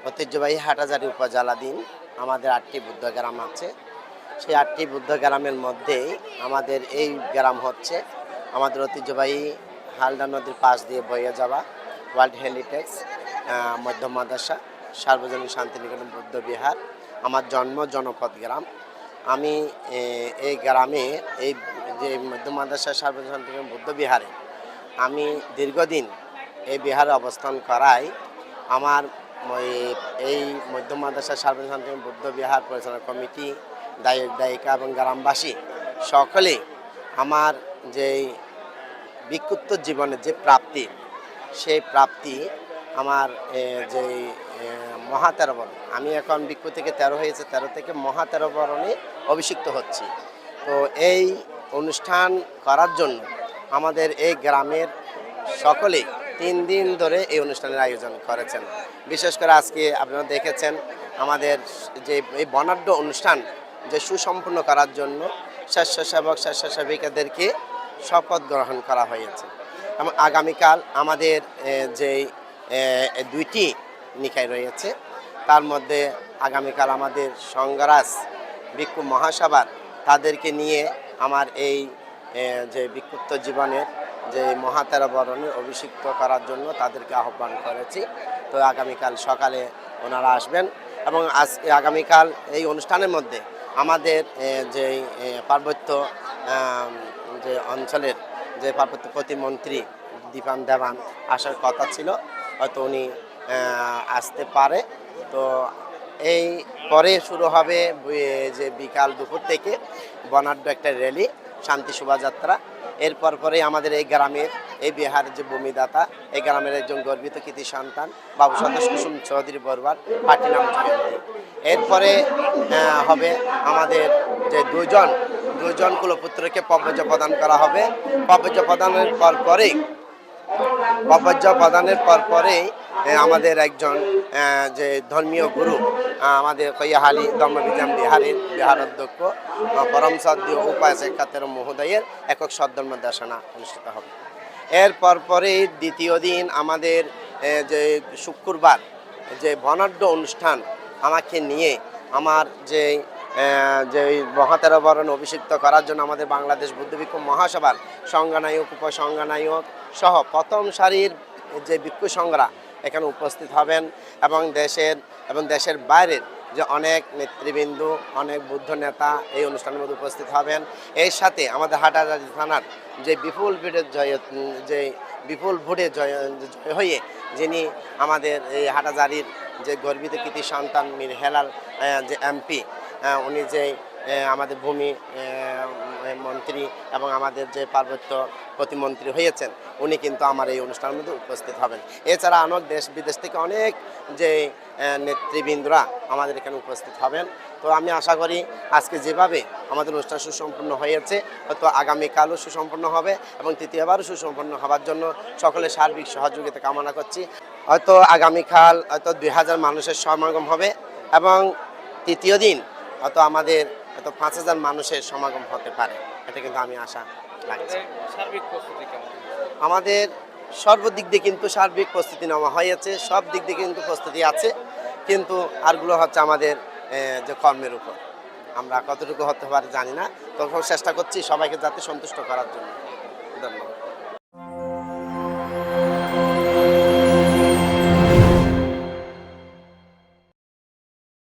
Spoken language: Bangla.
ঐতিহ্যবাহী হাটাজারি উপজেলাধীন আমাদের ৮টি বুদ্ধ গ্রাম আছে। সেই ৮টি বুদ্ধ গ্রামের মধ্যেই আমাদের এই গ্রাম হচ্ছে আমাদের ঐতিহ্যবাহী হালদা নদীর পাশ দিয়ে বয়ে যাওয়া ওয়ার্ল্ড হেরিটেজ মধ্য মাদ্রাসা সার্বজনীন শান্তিনিকেতন বৌদ্ধ বিহার আমার জন্ম জনপদ গ্রাম। আমি এই গ্রামে এই যে মধ্য মাদ্রাসা সার্বজনীন শান্তিনিকেতন বৌদ্ধ বিহারে আমি দীর্ঘদিন এই বিহারে অবস্থান করায় আমার এই মধ্য মাদ্রাসা সার্বজনীন শান্তিনিকেতন বৌদ্ধ বিহার পরিচালনা কমিটি, দায়ক দায়িকা এবং গ্রামবাসী সকলে আমার যে বিক্ষুব্ধ জীবনের যে প্রাপ্তি, সেই প্রাপ্তি আমার যে মহা ১৩ বরণ, আমি এখন ভিক্ষু থেকে ১৩ হয়েছে, ১৩ থেকে মহা ১৩ বরণে অভিষিক্ত হচ্ছি। তো এই অনুষ্ঠান করার জন্য আমাদের এই গ্রামের সকলে ৩ দিন ধরে এই অনুষ্ঠানের আয়োজন করেছেন। বিশেষ করে আজকে আপনারা দেখেছেন আমাদের যে এই বর্ণাঢ্য অনুষ্ঠান যে সুসম্পন্ন করার জন্য স্বেচ্ছাসেবক স্বেচ্ছাসেবিকাদেরকে শপথ গ্রহণ করা হয়েছে এবং আগামীকাল আমাদের যে ২টি নিকায় রয়েছে, তার মধ্যে আগামীকাল আমাদের সংঘরাজ ভিক্ষু মহাসভার তাদেরকে নিয়ে আমার এই যে বিক্ষুব্ধ জীবনের যে মহা ১৩ বরণে অভিষিক্ত করার জন্য তাদেরকে আহ্বান করেছি। তো আগামীকাল সকালে ওনারা আসবেন এবং আগামীকাল এই অনুষ্ঠানের মধ্যে আমাদের যে পার্বত্য যে অঞ্চলের যে পার্বত্য প্রতিমন্ত্রী দীপান দেবান আসার কথা ছিল, হয়তো উনি আসতে পারে। তো এই পরে শুরু হবে যে বিকাল দুপুর থেকে বর্ণাঢ্য একটা র্যালি, শান্তি শোভাযাত্রা। এরপর পরেই আমাদের এই গ্রামের এই বিহারের যে ভূমিদাতা, এই গ্রামের একজন গর্বিত কৃতি সন্তান বাবু সন্তোষ কুসুম চৌধুরী বড়ুয়ার পার্টি নাম জয়ন্তী। এরপরে হবে আমাদের যে দুজন কুলপুত্রকে পব্বজ প্রদান করা হবে। পব্বজ প্রদানের পরেই আমাদের একজন যে ধর্মীয় গুরু, আমাদের কৈয়াহালি ধর্মবিজ্ঞান বিহার অধ্যক্ষ পরম সদ্য উপায় শেখ কাতের মহোদয়ের একক সদ্ধর্ম দেশনা অনুষ্ঠিত হবে। এরপর পরেই দ্বিতীয় দিন আমাদের যে শুক্রবার যে বর্ণাঢ্য অনুষ্ঠান আমাকে নিয়ে আমার যে মহা ১৩ বরণ অভিষিক্ত করার জন্য আমাদের বাংলাদেশ বুদ্ধ ভিক্ষু মহাসভার সংজ্ঞানায়ক উপসংজ্ঞানায়ক সহ প্রথম সারির যে ভিক্ষু সংঘরা এখানে উপস্থিত হবেন এবং দেশের বাইরের যে অনেক নেতৃবৃন্দ, অনেক বুদ্ধ নেতা এই অনুষ্ঠানের মধ্যে উপস্থিত হবেন। এর সাথে আমাদের হাটাজারি থানার যে বিপুল ভোটে জয় হয়ে যিনি আমাদের এই হাটাজারির যে গর্বিত কৃতি সন্তান মীর হেলাল যে এমপি, উনি যে আমাদের ভূমি মন্ত্রী এবং আমাদের যে পার্বত্য প্রতিমন্ত্রী হয়েছেন, উনি কিন্তু আমার এই অনুষ্ঠানের মধ্যে উপস্থিত হবেন। এছাড়া অনেক দেশ বিদেশ থেকে অনেক যে নেতৃবৃন্দরা আমাদের এখানে উপস্থিত হবেন। তো আমি আশা করি আজকে যেভাবে আমাদের অনুষ্ঠান সুসম্পন্ন হয়েছে, হয়তো আগামীকালও সুসম্পন্ন হবে এবং তৃতীয়বারও সুসম্পন্ন হওয়ার জন্য সকলের সার্বিক সহযোগিতা কামনা করছি। হয়তো আগামীকাল হয়তো ২০০০ মানুষের সমাগম হবে এবং তৃতীয় দিন হয়তো আমাদের হয়তো ৫০০০ মানুষের সমাগম হতে পারে, এটা কিন্তু আমি আশা রাখছি। আমাদের সর্বদিক দিয়ে কিন্তু সার্বিক প্রস্তুতি নেওয়া হয়েছে, সব দিক দিয়ে কিন্তু প্রস্তুতি আছে, কিন্তু আরগুলো হচ্ছে আমাদের যে কর্মের উপর। আমরা কতটুকু হতে পারে জানি না, তখন চেষ্টা করছি সবাইকে যাতে সন্তুষ্ট করার জন্য। ধন্যবাদ।